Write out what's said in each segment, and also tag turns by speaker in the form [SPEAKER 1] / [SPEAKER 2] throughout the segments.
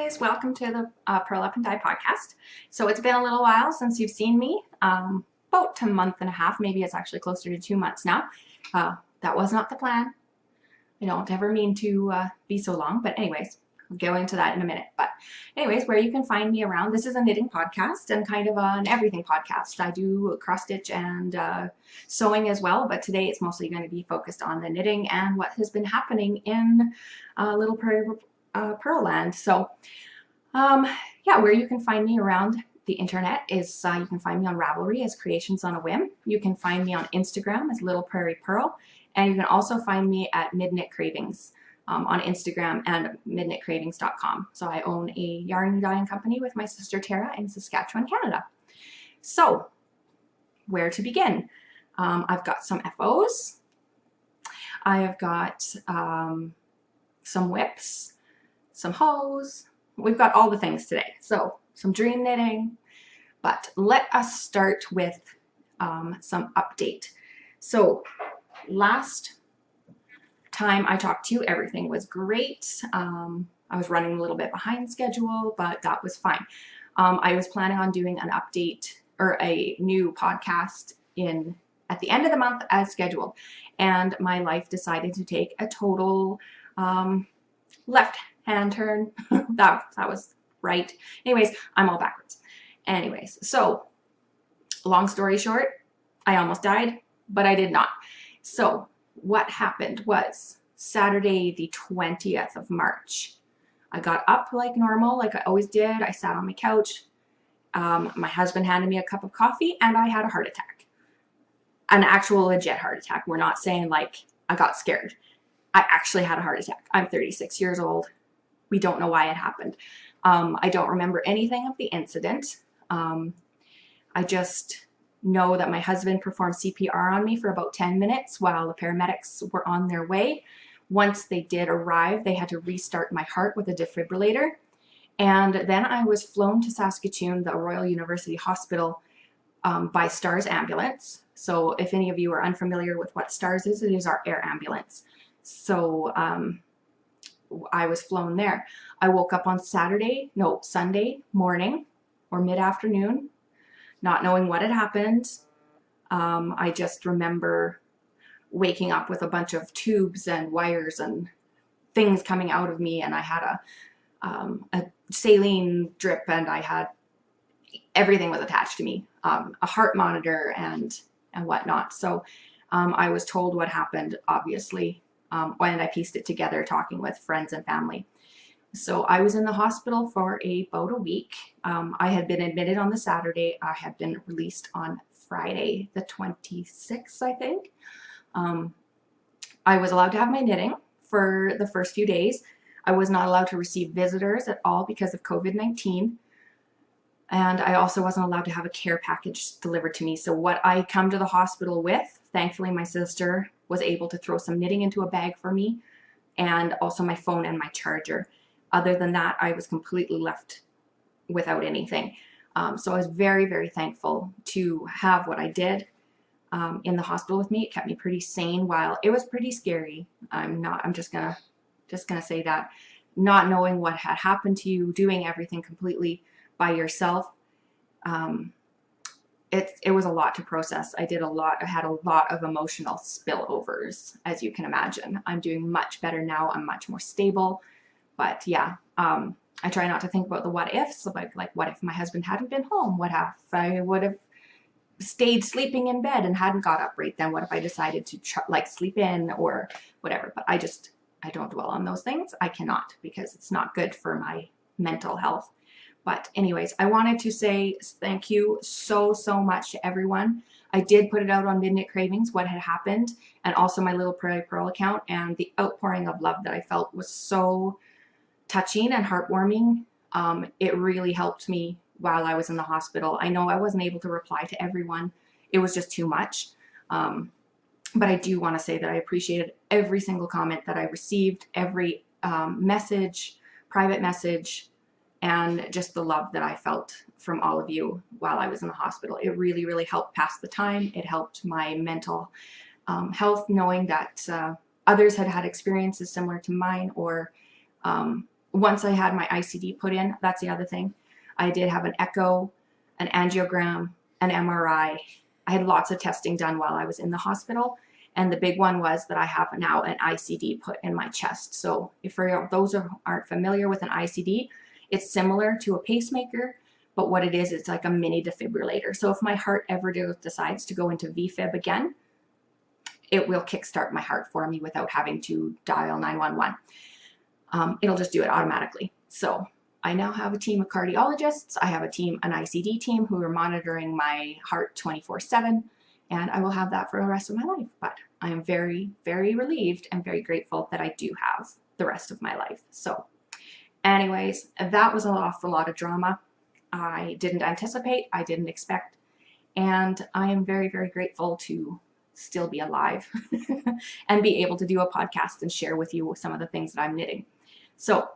[SPEAKER 1] guys, welcome to the Purl Up Dye Podcast. So it's been a little while since you've seen me, about a month and a half, maybe it's actually closer to 2 months now. That was not the plan. I don't ever mean to be so long, but anyways, I'll go into that in a minute. But anyways, where you can find me around, this is a knitting podcast and kind of an everything podcast. I do cross stitch and sewing as well, but today it's mostly going to be focused on the knitting and what has been happening in Little Prairie Purl land. So yeah, where you can find me around the internet is you can find me on Ravelry as Creations on a Whim. You can find me on Instagram as Little Prairie Purl, and you can also find me at Midnight Cravings on Instagram and midnightcravings.com. So I own a yarn dyeing company with my sister Tara in Saskatchewan, Canada. So where to begin? I've got some FOs. I've got some whips, some hose. We've got all the things today. So some dream knitting, but let us start with some update. So last time I talked to you, everything was great. I was running a little bit behind schedule, but that was fine. I was planning on doing an update or a new podcast at the end of the month as scheduled, and my life decided to take a total left hand turn. that was right. Anyways, I'm all backwards. Anyways, so long story short, I almost died, but I did not. So what happened was Saturday the 20th of March. I got up like normal, like I always did. I sat on my couch. My husband handed me a cup of coffee and I had a heart attack. An actual legit heart attack. We're not saying like I got scared. I actually had a heart attack. I'm 36 years old. We don't know why it happened. I don't remember anything of the incident. I just know that my husband performed CPR on me for about 10 minutes while the paramedics were on their way. Once they did arrive, they had to restart my heart with a defibrillator. And then I was flown to Saskatoon, the Royal University Hospital, by STARS ambulance. So if any of you are unfamiliar with what STARS is, it is our air ambulance. So I was flown there. I woke up on Sunday morning or mid-afternoon, not knowing what had happened. I just remember waking up with a bunch of tubes and wires and things coming out of me, and I had a saline drip, and I had everything was attached to me, a heart monitor and whatnot. So I was told what happened, obviously, and I pieced it together talking with friends and family. So I was in the hospital for about a week. I had been admitted on the Saturday. I had been released on Friday, the 26th, I think. I was allowed to have my knitting for the first few days. I was not allowed to receive visitors at all because of COVID-19. And I also wasn't allowed to have a care package delivered to me. So what I come to the hospital with, thankfully my sister was able to throw some knitting into a bag for me, and also my phone and my charger. Other than that, I was completely left without anything. So I was very, very thankful to have what I did in the hospital with me. It kept me pretty sane while it was pretty scary. I'm just gonna say that, not knowing what had happened to you, doing everything completely by yourself. It was a lot to process. I had a lot of emotional spillovers, as you can imagine. I'm doing much better now. I'm much more stable. But yeah, I try not to think about the what ifs, like what if my husband hadn't been home? What if I would have stayed sleeping in bed and hadn't got up right then? What if I decided to sleep in or whatever? But I don't dwell on those things. I cannot, because it's not good for my mental health. But anyways, I wanted to say thank you so much to everyone. I did put it out on Midnight Cravings, what had happened, and also my Little Prairie Purl account, and the outpouring of love that I felt was so touching and heartwarming. It really helped me while I was in the hospital. I know I wasn't able to reply to everyone. It was just too much. But I do want to say that I appreciated every single comment that I received, every message, private message, and just the love that I felt from all of you while I was in the hospital. It really, really helped pass the time. It helped my mental health, knowing that others had had experiences similar to mine, or once I had my ICD put in, that's the other thing. I did have an echo, an angiogram, an MRI. I had lots of testing done while I was in the hospital. And the big one was that I have now an ICD put in my chest. So if for those who aren't familiar with an ICD, it's similar to a pacemaker, but what it is, it's like a mini defibrillator. So if my heart ever decides to go into VFib again, it will kickstart my heart for me without having to dial 911. It'll just do it automatically. So I now have a team of cardiologists. I have an ICD team who are monitoring my heart 24/7, and I will have that for the rest of my life. But I am very, very relieved and very grateful that I do have the rest of my life. So anyways, that was an awful lot of drama. I didn't anticipate, I didn't expect, and I am very, very grateful to still be alive and be able to do a podcast and share with you some of the things that I'm knitting. So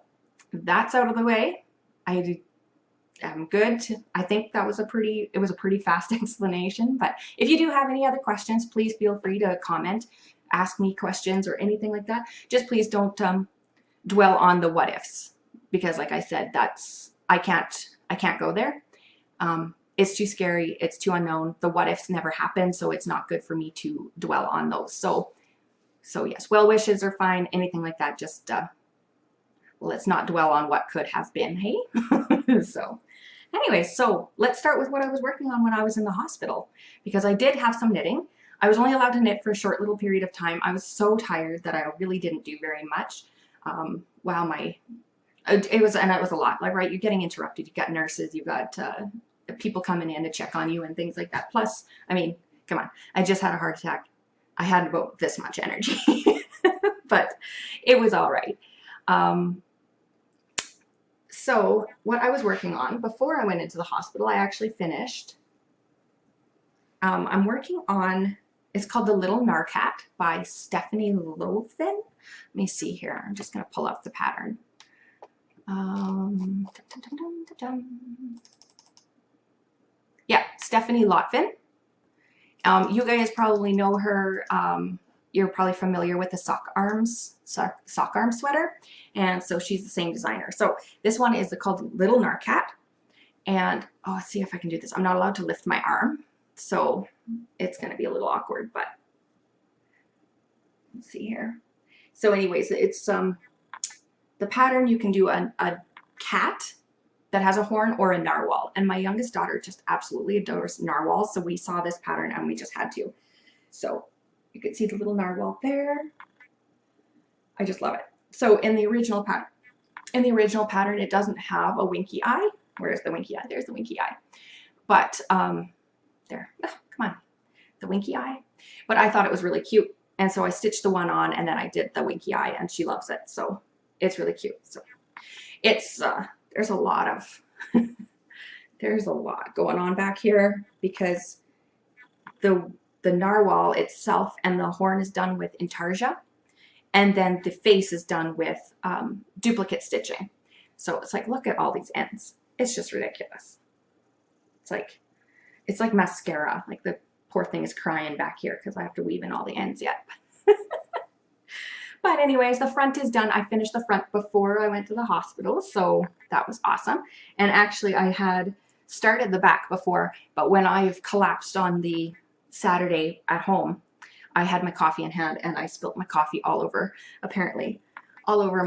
[SPEAKER 1] that's out of the way. I'm good. I think that was a pretty fast explanation, but if you do have any other questions, please feel free to comment, ask me questions or anything like that. Just please don't dwell on the what ifs, because like I said, I can't go there. It's too scary. It's too unknown. The what ifs never happen, so it's not good for me to dwell on those. So yes, well wishes are fine. Anything like that, just let's not dwell on what could have been, hey? So anyway, so let's start with what I was working on when I was in the hospital, because I did have some knitting. I was only allowed to knit for a short little period of time. I was so tired that I really didn't do very much. It was a lot. Like, right, you're getting interrupted. You've got nurses, you've got people coming in to check on you and things like that. Plus, I mean, come on, I just had a heart attack. I had about this much energy, but it was all right. So what I was working on before I went into the hospital, I actually finished. I'm working on, it's called The Little Narcat by Stephanie Loafen. Let me see here. I'm just going to pull up the pattern. Yeah, Stephanie Loafen. You guys probably know her. You're probably familiar with the sock arm sweater, and so she's the same designer. So this one is called Little Narcat, and let's see if I can do this. I'm not allowed to lift my arm, so it's going to be a little awkward, but let's see here. So anyways, it's the pattern. You can do a cat that has a horn or a narwhal, and my youngest daughter just absolutely adores narwhals, so we saw this pattern and we just had to. So you can see the little narwhal there. I just love it. So in the original pattern, it doesn't have a winky eye. Where's the winky eye? There's the winky eye. But there, come on, the winky eye. But I thought it was really cute, and so I stitched the one on, and then I did the winky eye, and she loves it. So it's really cute. So it's there's a lot going on back here, because the narwhal itself and the horn is done with intarsia, and then the face is done with duplicate stitching. So it's like, look at all these ends. It's just ridiculous. It's like mascara. Like, the poor thing is crying back here because I have to weave in all the ends yet. But anyways, the front is done. I finished the front before I went to the hospital, so that was awesome. And actually, I had started the back before, but when I've collapsed on the Saturday at home, I had my coffee in hand and I spilt my coffee all over, apparently, all over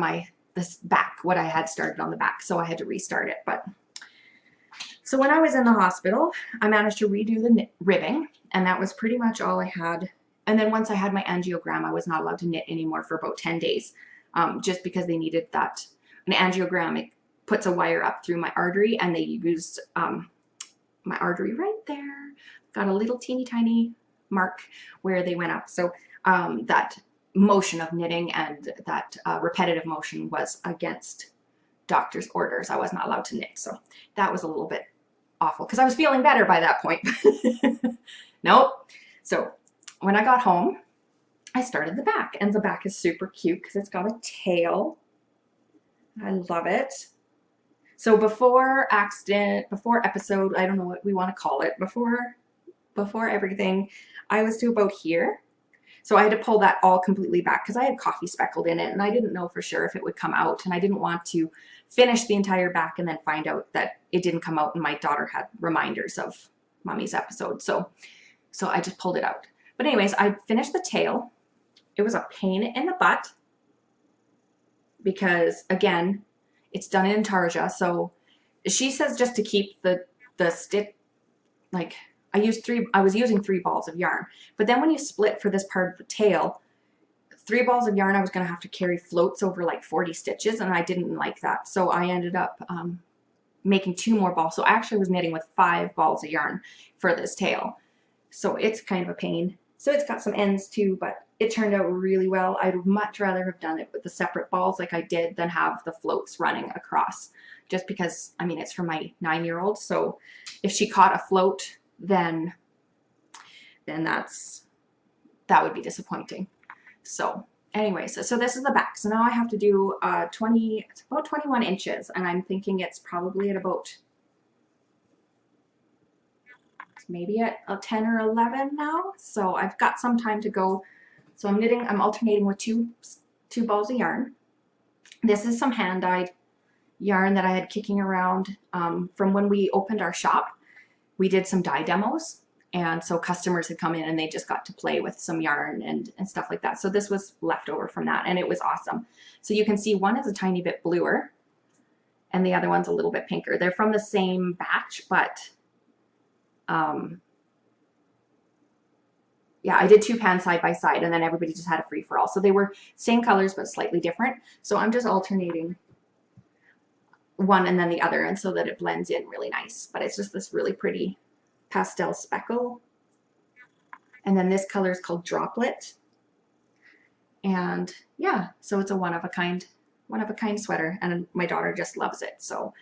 [SPEAKER 1] this back, what I had started on the back, so I had to restart it. But so when I was in the hospital, I managed to redo the ribbing, and that was pretty much all I had. And then once I had my angiogram, I was not allowed to knit anymore for about 10 days, just because they needed that. An angiogram, it puts a wire up through my artery, and they used my artery right there. Got a little teeny tiny mark where they went up. So that motion of knitting and that repetitive motion was against doctor's orders. I was not allowed to knit. So that was a little bit awful, because I was feeling better by that point. Nope. So when I got home, I started the back, and the back is super cute because it's got a tail. I love it. So before episode, I don't know what we want to call it, before everything, I was to about here. So I had to pull that all completely back because I had coffee speckled in it and I didn't know for sure if it would come out, and I didn't want to finish the entire back and then find out that it didn't come out and my daughter had reminders of mommy's episode. So I just pulled it out. But anyways, I finished the tail. It was a pain in the butt because, again, it's done in tarja. So she says just to keep the stick, like I was using 3 balls of yarn. But then when you split for this part of the tail, 3 balls of yarn, I was going to have to carry floats over like 40 stitches, and I didn't like that. So I ended up making 2 more balls. So I actually was knitting with 5 balls of yarn for this tail. So it's kind of a pain. So it's got some ends too, but it turned out really well. I'd much rather have done it with the separate balls like I did than have the floats running across, just because, I mean, it's for my 9-year-old. So if she caught a float, then that would be disappointing. So anyway, so this is the back. So now I have to do it's about 21 inches, and I'm thinking it's probably at about maybe at a 10 or 11 now. So I've got some time to go. So I'm alternating with two balls of yarn. This is some hand-dyed yarn that I had kicking around from when we opened our shop. We did some dye demos, and so customers had come in and they just got to play with some yarn and stuff like that. So this was left over from that, and it was awesome. So you can see one is a tiny bit bluer and the other one's a little bit pinker. They're from the same batch, but yeah, I did 2 pans side by side, and then everybody just had a free-for-all. So they were same colors but slightly different. So I'm just alternating one and then the other, and so that it blends in really nice. But it's just this really pretty pastel speckle. And then this color is called Droplet. And yeah, so it's a one of a kind sweater, and my daughter just loves it. So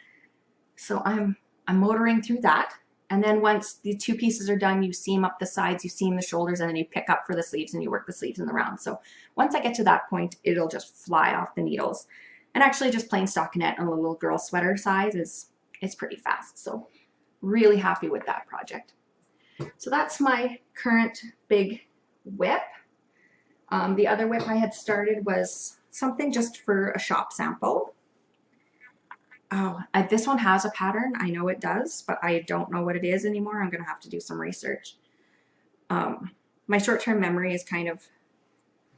[SPEAKER 1] I'm motoring through that. And then once the 2 pieces are done, you seam up the sides, you seam the shoulders, and then you pick up for the sleeves and you work the sleeves in the round. So once I get to that point, it'll just fly off the needles. And actually just plain stockinette on a little girl sweater size is pretty fast. So really happy with that project. So that's my current big whip. The other whip I had started was something just for a shop sample. Oh, this one has a pattern. I know it does, but I don't know what it is anymore. I'm going to have to do some research. My short-term memory is kind of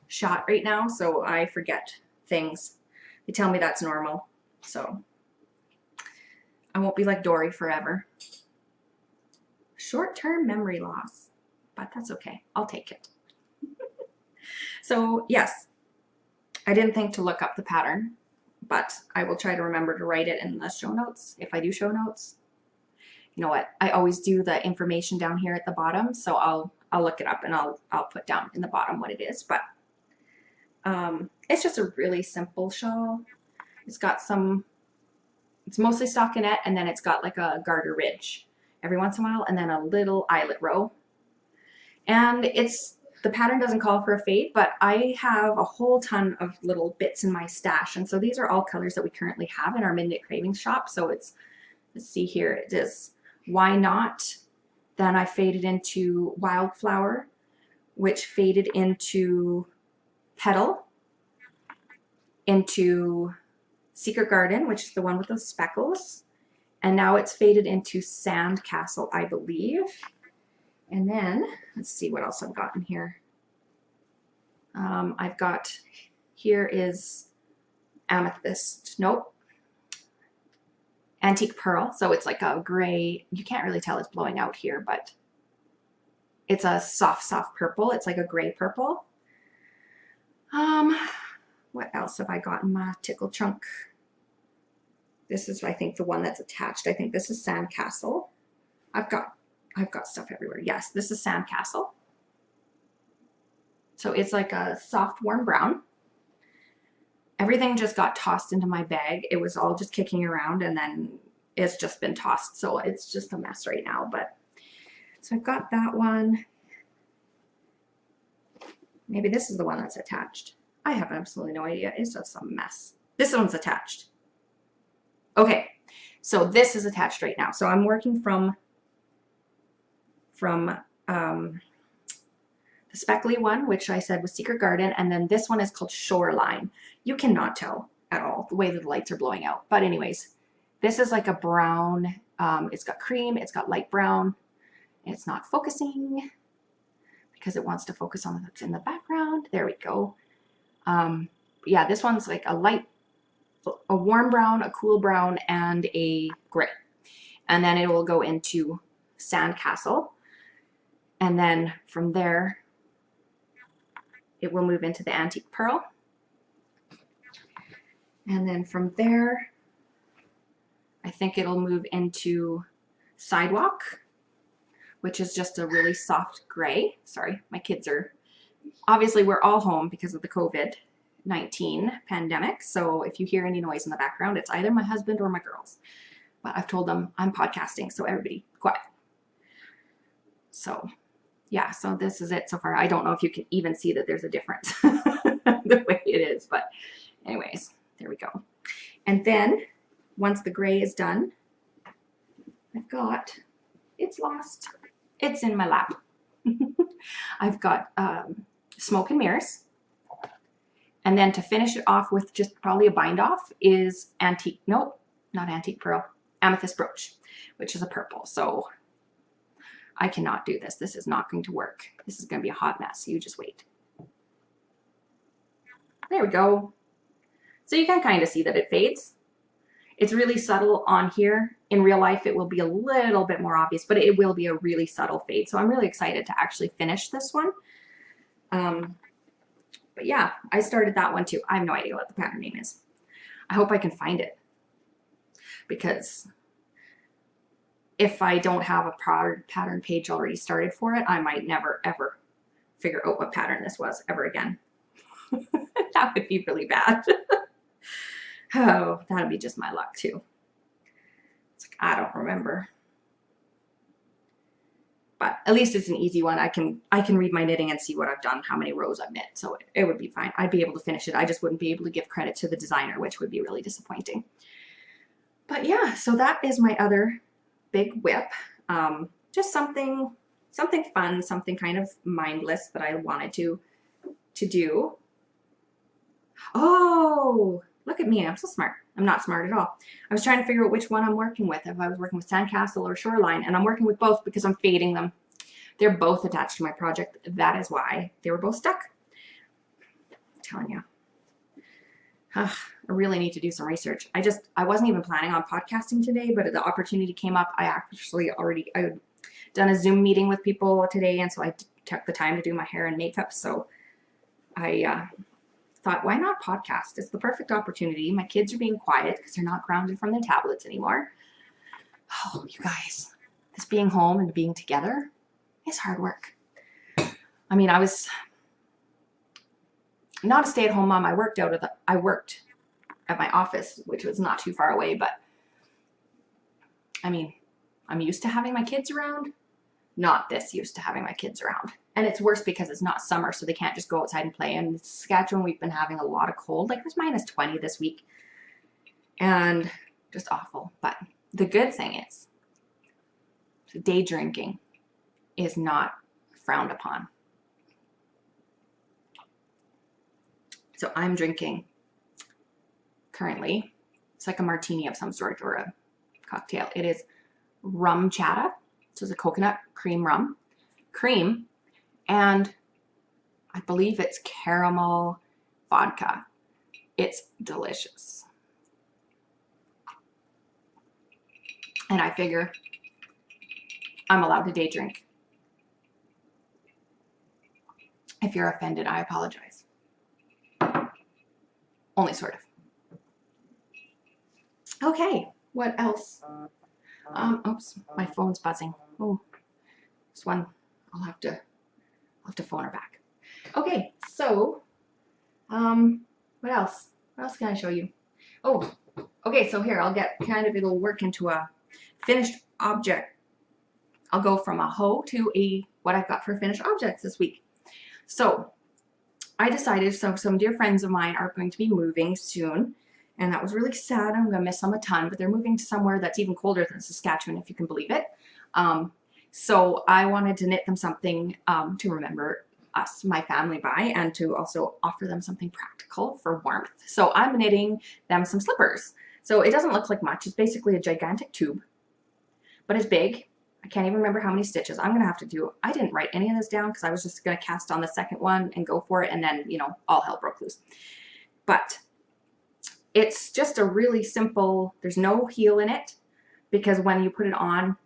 [SPEAKER 1] shot right now, so I forget things. They tell me that's normal, so I won't be like Dory forever. Short-term memory loss, but that's okay. I'll take it. So yes, I didn't think to look up the pattern, but I will try to remember to write it in the show notes if I do show notes. You know what? I always do the information down here at the bottom, so I'll look it up and I'll put down in the bottom what it is. But it's just a really simple shawl. It's mostly stockinette, and then it's got like a garter ridge every once in a while, and then a little eyelet row. And the pattern doesn't call for a fade, but I have a whole ton of little bits in my stash. And so these are all colors that we currently have in our Midnight Cravings shop. So let's see here, it is Why Not? Then I faded into Wildflower, which faded into Petal, into Secret Garden, which is the one with the speckles. And now it's faded into Sand Castle, I believe. And then, let's see what else I've got in here. I've got, here is Amethyst, nope. Antique Pearl, so it's like a gray, you can't really tell it's blowing out here, but it's a soft purple. It's like a gray purple. What else have I got in my tickle trunk? This is, I think, the one that's attached. I think this is Sand Castle. I've got stuff everywhere. Yes, this is Sand Castle. So it's like a soft, warm brown. Everything just got tossed into my bag. It was all just kicking around, and then it's just been tossed. So it's just a mess right now. But so I've got that one. Maybe this is the one that's attached. I have absolutely no idea. It's just a mess. This one's attached. Okay, so this is attached right now. So I'm working from the speckly one, which I said was Secret Garden, and then this one is called Shoreline. You cannot tell at all the way that the lights are blowing out. But anyways, this is like a brown. It's got cream. It's got light brown. It's not focusing because it wants to focus on what's in the background. There we go. Yeah, this one's like a warm brown, a cool brown, and a gray. And then it will go into Sandcastle. And then from there, it will move into the Antique Pearl. And then from there, I think it'll move into Sidewalk, which is just a really soft gray. Sorry, my kids are, obviously we're all home because of the COVID-19 pandemic. So if you hear any noise in the background, it's either my husband or my girls. But I've told them I'm podcasting, so everybody quiet. So yeah, so this is it so far. I don't know if you can even see that there's a difference the way it is, but anyways, there we go. And then once the gray is done, I've got, it's lost. It's in my lap. I've got Smoke and Mirrors. And then to finish it off with just probably a bind off is Antique, nope, not Antique Pearl, Amethyst Brooch, which is a purple. So I cannot do this. This is not going to work. This is going to be a hot mess. You just wait. There we go. So you can kind of see that it fades. It's really subtle on here. In real life, it will be a little bit more obvious, but it will be a really subtle fade. So I'm really excited to actually finish this one. But yeah, I started that one too. I have no idea what the pattern name is. I hope I can find it, because if I don't have a pattern page already started for it, I might never ever figure out what pattern this was ever again. That would be really bad. Oh, that'd be just my luck too. It's like, I don't remember. But at least it's an easy one. I can read my knitting and see what I've done, how many rows I've knit. So it would be fine. I'd be able to finish it. I just wouldn't be able to give credit to the designer, which would be really disappointing. But yeah, so that is my other big whip. Just something fun, something kind of mindless that I wanted to do. Oh, look at me. I'm so smart. I'm not smart at all. I was trying to figure out which one I'm working with, if I was working with Sandcastle or Shoreline, and I'm working with both because I'm fading them. They're both attached to my project. That is why they were both stuck. I'm telling you. I really need to do some research. I wasn't even planning on podcasting today, but the opportunity came up. I had done a Zoom meeting with people today, and so I took the time to do my hair and makeup. So I thought, why not podcast? It's the perfect opportunity. My kids are being quiet because they're not grounded from their tablets anymore. Oh, you guys, this being home and being together is hard work. I mean, I was not a stay-at-home mom. I worked at my office, which was not too far away, but I mean, I'm used to having my kids around, not this used to having my kids around. And it's worse because it's not summer, so they can't just go outside and play. And in Saskatchewan, we've been having a lot of cold. Like, it was -20 this week. And just awful. But the good thing is, day drinking is not frowned upon. So I'm drinking currently, it's like a martini of some sort or a cocktail. It is rum chata. So it's a coconut cream rum. Cream. And I believe it's caramel vodka. It's delicious. And I figure I'm allowed to day drink. If you're offended, I apologize. Only sort of. Okay, what else? Oops, my phone's buzzing. Oh, this one, I'll have to phone her back. Okay, so, what else? What else can I show you? Oh, okay, so here, it'll work into a finished object. I'll go from a hoe to what I've got for finished objects this week. So, I decided, some dear friends of mine are going to be moving soon, and that was really sad. I'm going to miss them a ton, but they're moving to somewhere that's even colder than Saskatchewan, if you can believe it. So I wanted to knit them something to remember us, my family, buy, and to also offer them something practical for warmth. So I'm knitting them some slippers. So it doesn't look like much. It's basically a gigantic tube, but it's big. I can't even remember how many stitches. I'm going to have to do, I didn't write any of this down because I was just going to cast on the second one and go for it. And then, you know, all hell broke loose. But it's just a really simple, there's no heel in it because when you put it on,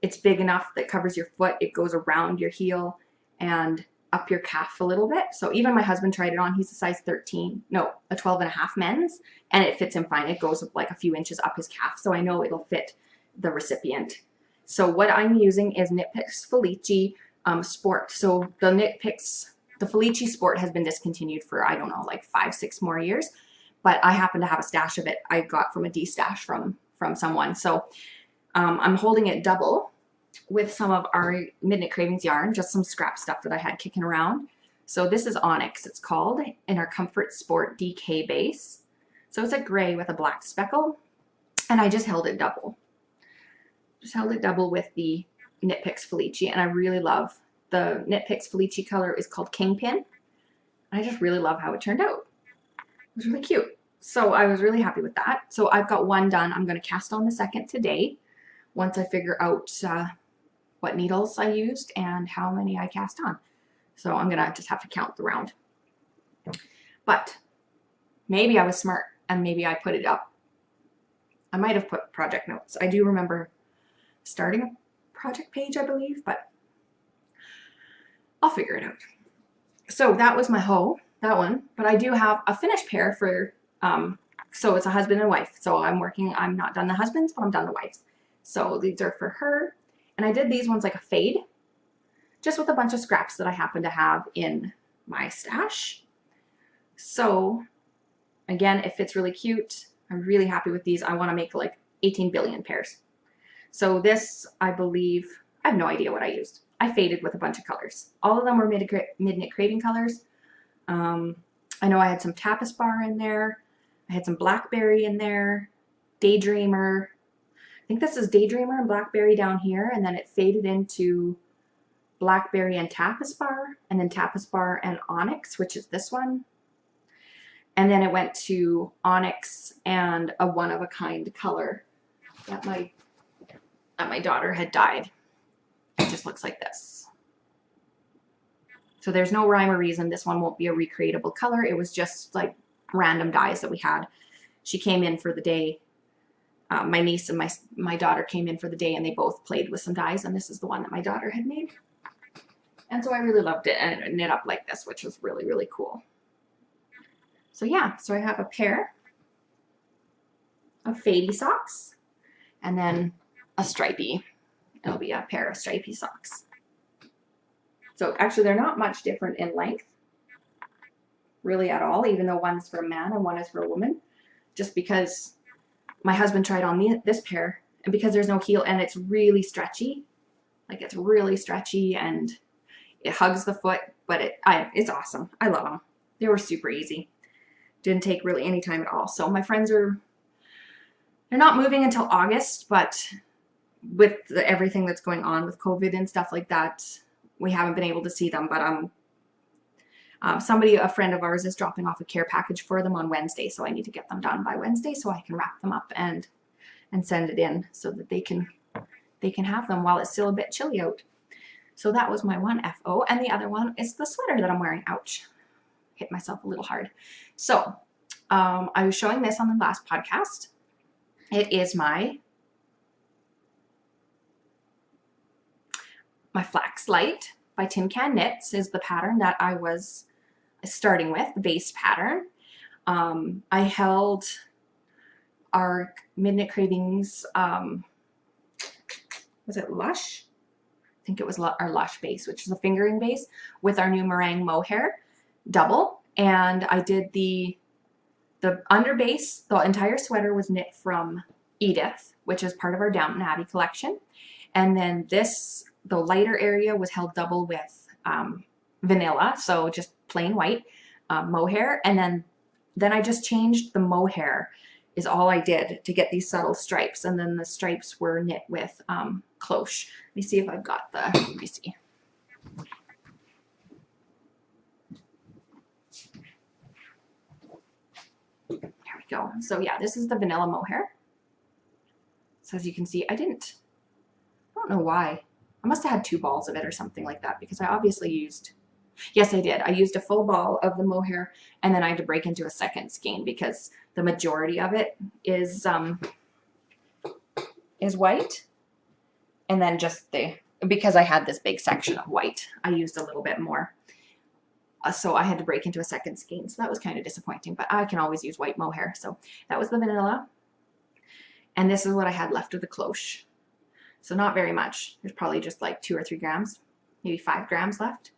[SPEAKER 1] it's big enough that covers your foot. It goes around your heel and up your calf a little bit. So even my husband tried it on. He's a size 13, no, a 12 and a half men's, and it fits him fine. It goes like a few inches up his calf. So I know it'll fit the recipient. So what I'm using is Knit Picks Felici Sport. So the Knit Picks, the Felici Sport has been discontinued for, I don't know, like 5-6 more years. But I happen to have a stash of it I got from a de-stash from someone. So I'm holding it double with some of our Midnight Cravings yarn, just some scrap stuff that I had kicking around. So this is Onyx, it's called, in our Comfort Sport DK base. So it's a gray with a black speckle, and I just held it double. Just held it double with the Knit Picks Felici, and I really love the Knit Picks Felici color is called Kingpin. I just really love how it turned out. It was really cute. So I was really happy with that. So I've got one done. I'm going to cast on the second today once I figure out what needles I used and how many I cast on. So I'm going to just have to count the round. But maybe I was smart and maybe I put it up. I might have put project notes. I do remember starting a project page, I believe, but I'll figure it out. So that was my hoe, that one. But I do have a finished pair for, so it's a husband and wife. So I'm not done the husbands, but I'm done the wives. So these are for her. And I did these ones like a fade, just with a bunch of scraps that I happen to have in my stash. So again, it fits really cute. I'm really happy with these. I want to make like 18 billion pairs. So this, I believe, I have no idea what I used. I faded with a bunch of colors. All of them were Midnight Craving colors. I know I had some Tapas Bar in there. I had some Blackberry in there. Daydreamer. I think this is Daydreamer and Blackberry down here, and then it faded into Blackberry and Tapas Bar, and then Tapas Bar and Onyx, which is this one. And then it went to Onyx and a one-of-a-kind color that my daughter had dyed. It just looks like this. So there's no rhyme or reason. This one won't be a recreatable color. It was just like random dyes that we had. She came in for the day. My niece and my daughter came in for the day, and they both played with some dyes, and this is the one that my daughter had made. And so I really loved it, and it knit up like this, which was really, really cool. So yeah, so I have a pair of fadey socks, and then a stripey. It'll be a pair of stripey socks. So actually they're not much different in length, really at all, even though one's for a man and one is for a woman, just because my husband tried on this pair, and because there's no heel and it's really stretchy, like it's really stretchy and it hugs the foot, but it's awesome. I love them. They were super easy. Didn't take really any time at all. So my friends they're not moving until August, but with everything that's going on with COVID and stuff like that, we haven't been able to see them. But a friend of ours is dropping off a care package for them on Wednesday, so I need to get them done by Wednesday so I can wrap them up and send it in so that they can have them while it's still a bit chilly out. So that was my one FO, and the other one is the sweater that I'm wearing. Ouch, hit myself a little hard. So I was showing this on the last podcast. It is my Flax Light by Tin Can Knits is the pattern that I was starting with, the base pattern. I held our Midnight Cravings, was it Lush? I think it was our Lush base, which is a fingering base, with our new meringue mohair double. And I did the under base, the entire sweater was knit from Edith, which is part of our Downton Abbey collection. And then the lighter area was held double with vanilla, so just plain white mohair. And then I just changed the mohair is all I did to get these subtle stripes. And then the stripes were knit with cloche. Let me see if I've got let me see. go. So yeah, this is the vanilla mohair. So as you can see, I don't know why. I must have had 2 balls of it or something like that, because I obviously used, yes, I did. I used a full ball of the mohair, and then I had to break into a second skein because the majority of it is white. And then just because I had this big section of white, I used a little bit more. So I had to break into a second skein. So that was kind of disappointing, but I can always use white mohair. So that was the vanilla. And this is what I had left of the cloche. So not very much. There's probably just like 2 or 3 grams, maybe 5 grams left.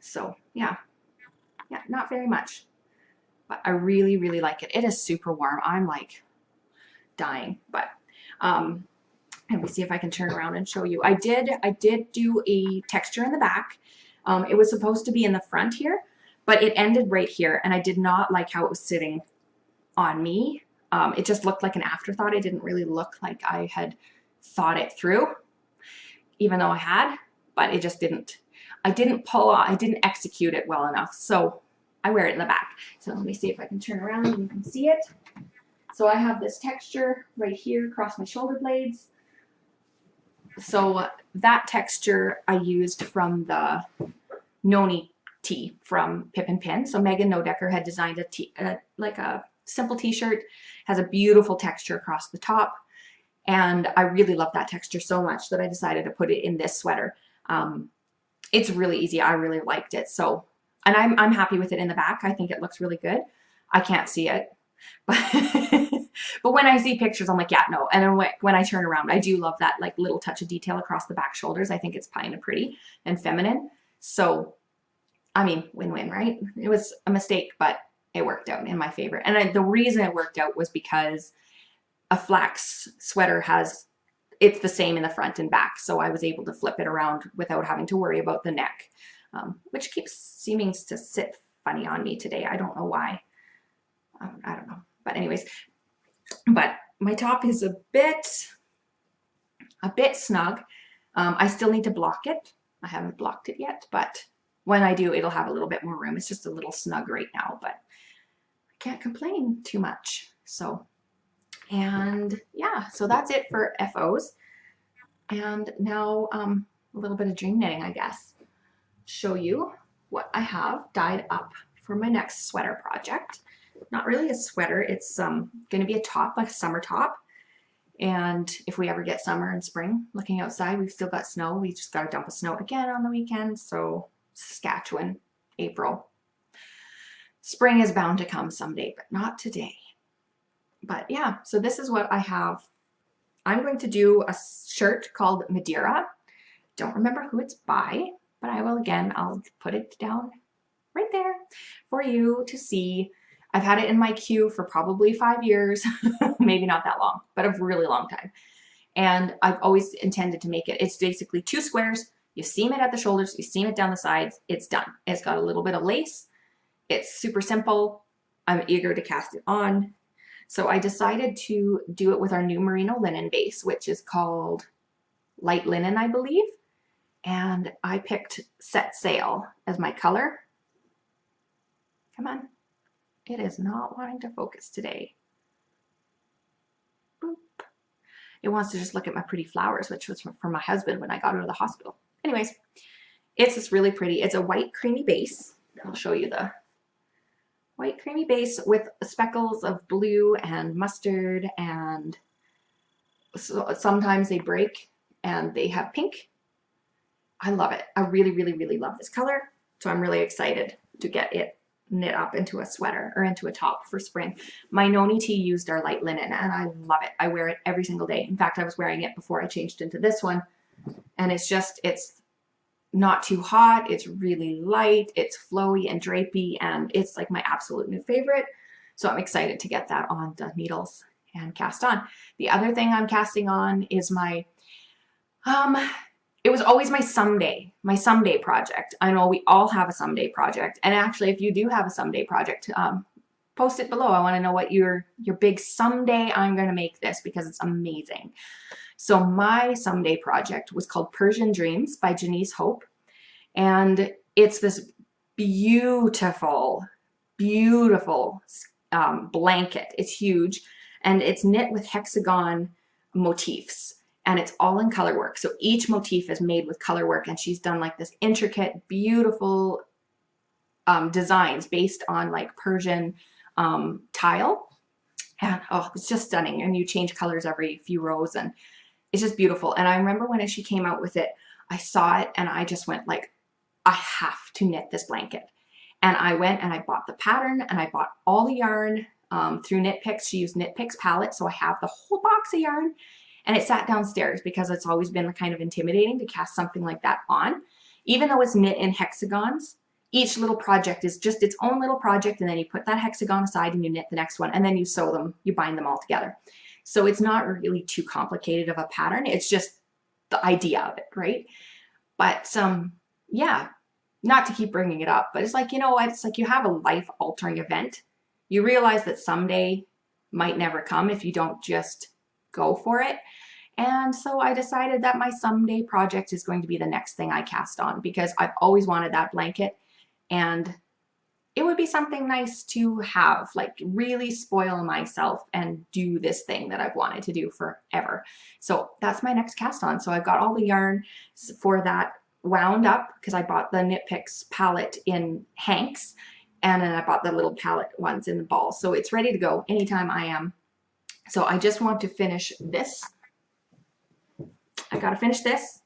[SPEAKER 1] So yeah, not very much. But I really, really like it. It is super warm. I'm like dying. But let me see if I can turn around and show you. I did do a texture in the back. It was supposed to be in the front here, but it ended right here, and I did not like how it was sitting on me. It just looked like an afterthought. It didn't really look like I had thought it through, even though I had, but it just didn't. I didn't execute it well enough, so I wear it in the back. So let me see if I can turn around and you can see it. So I have this texture right here across my shoulder blades. So that texture I used from the Noni tee from Pip and Pin. So Megan Nodecker had designed a tee, like a simple t-shirt, has a beautiful texture across the top. And I really love that texture so much that I decided to put it in this sweater. It's really easy. I really liked it. So, and I'm happy with it in the back. I think it looks really good. I can't see it, but but when I see pictures, I'm like, yeah, no. And then when I turn around, I do love that like little touch of detail across the back shoulders. I think it's kind of pretty and feminine. So, I mean, win-win, right? It was a mistake, but it worked out in my favor. And the reason it worked out was because a flax sweater it's the same in the front and back. So I was able to flip it around without having to worry about the neck, which keeps seeming to sit funny on me today. I don't know why. I don't know. But anyways, but my top is a bit snug. I still need to block it. I haven't blocked it yet, but when I do, it'll have a little bit more room. It's just a little snug right now, but I can't complain too much. So, and yeah, so that's it for FOs. And now a little bit of dream knitting, I guess. Show you what I have dyed up for my next sweater project. Not really a sweater, it's going to be a top, like a summer top. And if we ever get summer and spring, looking outside, we've still got snow. We just got a dump of snow again on the weekend. So Saskatchewan, April. Spring is bound to come someday, but not today. But yeah, so this is what I have. I'm going to do a shirt called Madeira. Don't remember who it's by, but I'll put it down right there for you to see. I've had it in my queue for probably 5 years, maybe not that long, but a really long time. And I've always intended to make it. It's basically 2 squares. You seam it at the shoulders, you seam it down the sides, it's done. It's got a little bit of lace. It's super simple. I'm eager to cast it on. So I decided to do it with our new merino linen base, which is called light linen, I believe. And I picked Set Sail as my color. Come on. It is not wanting to focus today. Boop. It wants to just look at my pretty flowers, which was from my husband when I got out of the hospital. Anyways, it's just really pretty. It's a white creamy base. I'll show you the white creamy base with speckles of blue and mustard, and so sometimes they break and they have pink. I love it. I really, really, really love this color. So I'm really excited to get it knit up into a sweater or into a top for spring. My Noni tee used our light linen and I love it. I wear it every single day. In fact, I was wearing it before I changed into this one, and it's not too hot. It's really light. It's flowy and drapey, and it's like my absolute new favorite. So I'm excited to get that on the needles and cast on. The other thing I'm casting on is my, it was always my someday project. I know we all have a someday project. And actually, if you do have a someday project, post it below. I want to know what your big someday I'm going to make this, because it's amazing. So my someday project was called Persian Dreams by Janice Hope. And it's this beautiful, beautiful blanket. It's huge, and it's knit with hexagon motifs, and it's all in color work. So each motif is made with color work, and she's done like this intricate, beautiful designs based on like Persian tile. And oh, it's just stunning. And you change colors every few rows, and it's just beautiful. And I remember when she came out with it, I saw it and I just went like, I have to knit this blanket. And I went and I bought the pattern, and I bought all the yarn through Knit Picks. She used Knit Picks palette, so I have the whole box of yarn, and it sat downstairs because it's always been kind of intimidating to cast something like that on. Even though it's knit in hexagons, each little project is just its own little project, and then you put that hexagon aside and you knit the next one, and then you sew them, you bind them all together. So it's not really too complicated of a pattern. It's just the idea of it, right? But yeah, not to keep bringing it up, but it's like, you know what? It's like you have a life-altering event. You realize that someday might never come if you don't just go for it. And so I decided that my someday project is going to be the next thing I cast on, because I've always wanted that blanket, and it would be something nice to have, like really spoil myself and do this thing that I've wanted to do forever. So that's my next cast on. So I've got all the yarn for that wound up, because I bought the Knit Picks palette in Hanks, and then I bought the little palette ones in the ball. So it's ready to go anytime I am. So I just want to finish this. I got to finish this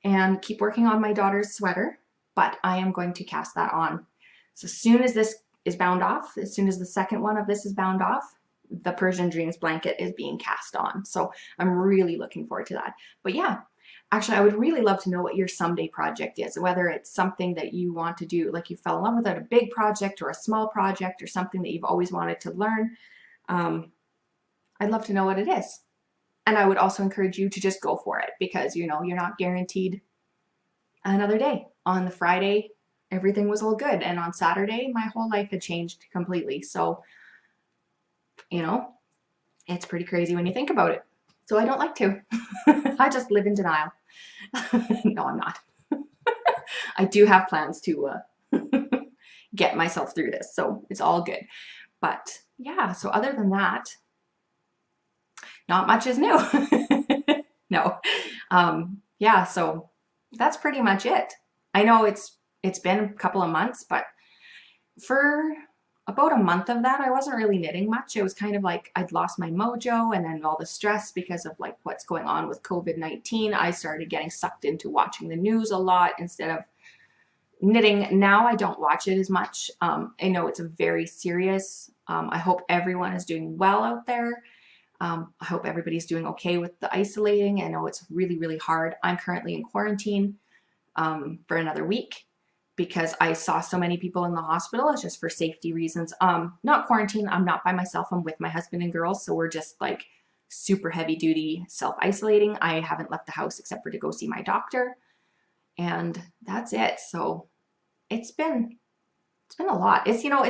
[SPEAKER 1] and keep working on my daughter's sweater, but I am going to cast that on. So as soon as this is bound off, as soon as the second one of this is bound off, the Persian Dreams blanket is being cast on. So I'm really looking forward to that. But yeah, actually, I would really love to know what your someday project is, whether it's something that you want to do, like you fell in love with it, a big project or a small project or something that you've always wanted to learn. I'd love to know what it is. And I would also encourage you to just go for it, because, you know, you're not guaranteed another day. On the Friday, everything was all good. And on Saturday, my whole life had changed completely. So, you know, it's pretty crazy when you think about it. So I don't like to. I just live in denial. No, I'm not. I do have plans to get myself through this. So it's all good. But yeah, so other than that, not much is new. No. Yeah, so that's pretty much it. I know it's been a couple of months, but for about a month of that, I wasn't really knitting much. It was kind of like I'd lost my mojo, and then all the stress because of like what's going on with COVID-19, I started getting sucked into watching the news a lot instead of knitting. Now I don't watch it as much. I know it's a very serious. I hope everyone is doing well out there. I hope everybody's doing okay with the isolating. I know it's really, really hard. I'm currently in quarantine for another week because I saw so many people in the hospital. It's just for safety reasons. Not quarantine. I'm not by myself. I'm with my husband and girls. So we're just like super heavy duty self-isolating. I haven't left the house except for to go see my doctor. And that's it. So it's been a lot. It's, you know,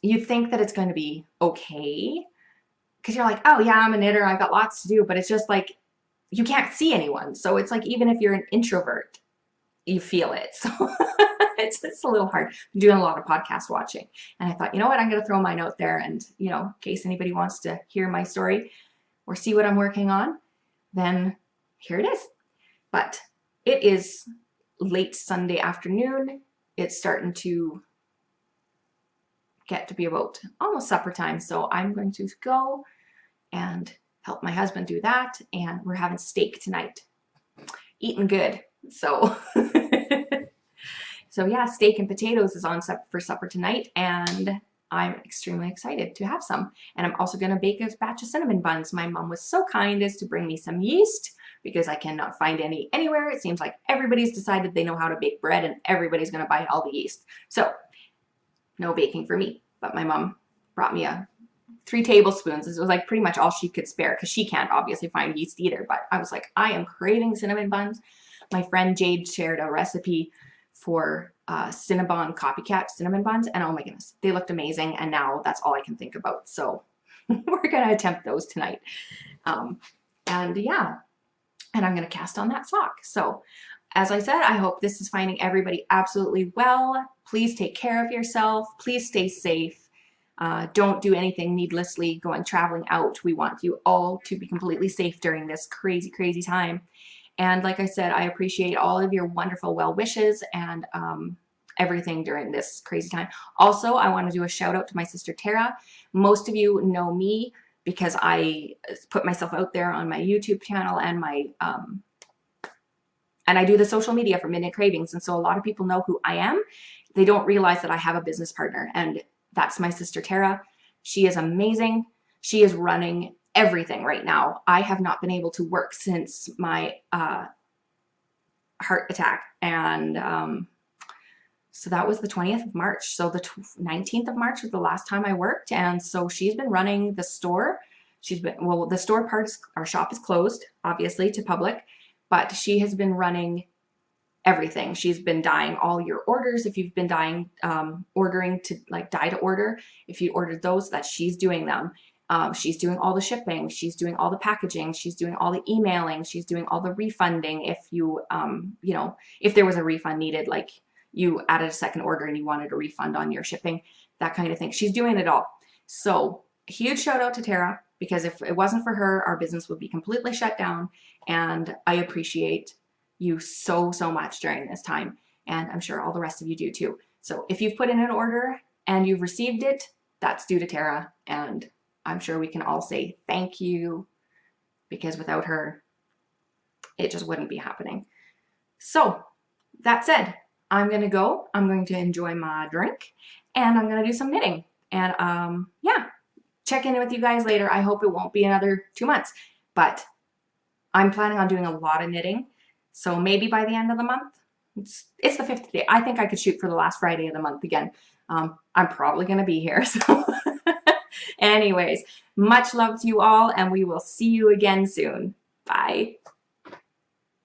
[SPEAKER 1] you think that it's going to be okay, because you're like, oh yeah, I'm a knitter, I've got lots to do, but it's just like, you can't see anyone. So it's like, even if you're an introvert, you feel it. So it's a little hard. I'm doing a lot of podcast watching. And I thought, you know what, I'm going to throw mine out there. And, you know, in case anybody wants to hear my story or see what I'm working on, then here it is. But it is late Sunday afternoon. It's starting to get to be about almost supper time. So I'm going to go and help my husband do that. And we're having steak tonight. Eating good. So, so yeah, steak and potatoes is on for supper tonight. And I'm extremely excited to have some. And I'm also going to bake a batch of cinnamon buns. My mom was so kind as to bring me some yeast because I cannot find any anywhere. It seems like everybody's decided they know how to bake bread and everybody's going to buy all the yeast. So no baking for me, but my mom brought me 3 tablespoons. This was like pretty much all she could spare because she can't obviously find yeast either. But I was like, I am craving cinnamon buns. My friend Jade shared a recipe for Cinnabon copycat cinnamon buns, and oh my goodness, they looked amazing. And now that's all I can think about. So we're going to attempt those tonight. And yeah, and I'm going to cast on that sock. So as I said, I hope this is finding everybody absolutely well. Please take care of yourself. Please stay safe. Don't do anything needlessly going traveling out. We want you all to be completely safe during this crazy, crazy time. And like I said, I appreciate all of your wonderful well wishes and everything during this crazy time. Also, I want to do a shout out to my sister Tara. Most of you know me because I put myself out there on my YouTube channel and my and I do the social media for Midnight Cravings. And so a lot of people know who I am. They don't realize that I have a business partner, and that's my sister Tara. She is amazing. She is running everything right now. I have not been able to work since my heart attack. And so that was the 20th of March. So the 19th of March was the last time I worked. And so she's been running the store. She's been, well, the store part, our shop is closed, obviously, to public, but she has been running everything. She's been dyeing all your orders. If you've been dyeing, ordering to like dye to order, if you ordered those, that she's doing them. She's doing all the shipping. She's doing all the packaging. She's doing all the emailing. She's doing all the refunding. If you, you know, if there was a refund needed, like you added a second order and you wanted a refund on your shipping, that kind of thing. She's doing it all. So huge shout out to Tara, because if it wasn't for her, our business would be completely shut down. And I appreciate you so, so much during this time. And I'm sure all the rest of you do too. So if you've put in an order and you've received it, that's due to Tara. And I'm sure we can all say thank you, because without her, it just wouldn't be happening. So that said, I'm going to go. I'm going to enjoy my drink and I'm going to do some knitting. And yeah, check in with you guys later. I hope it won't be another 2 months, but I'm planning on doing a lot of knitting. So maybe by the end of the month, it's the 5th day. I think I could shoot for the last Friday of the month again. I'm probably going to be here. So anyways, much love to you all, and we will see you again soon. Bye.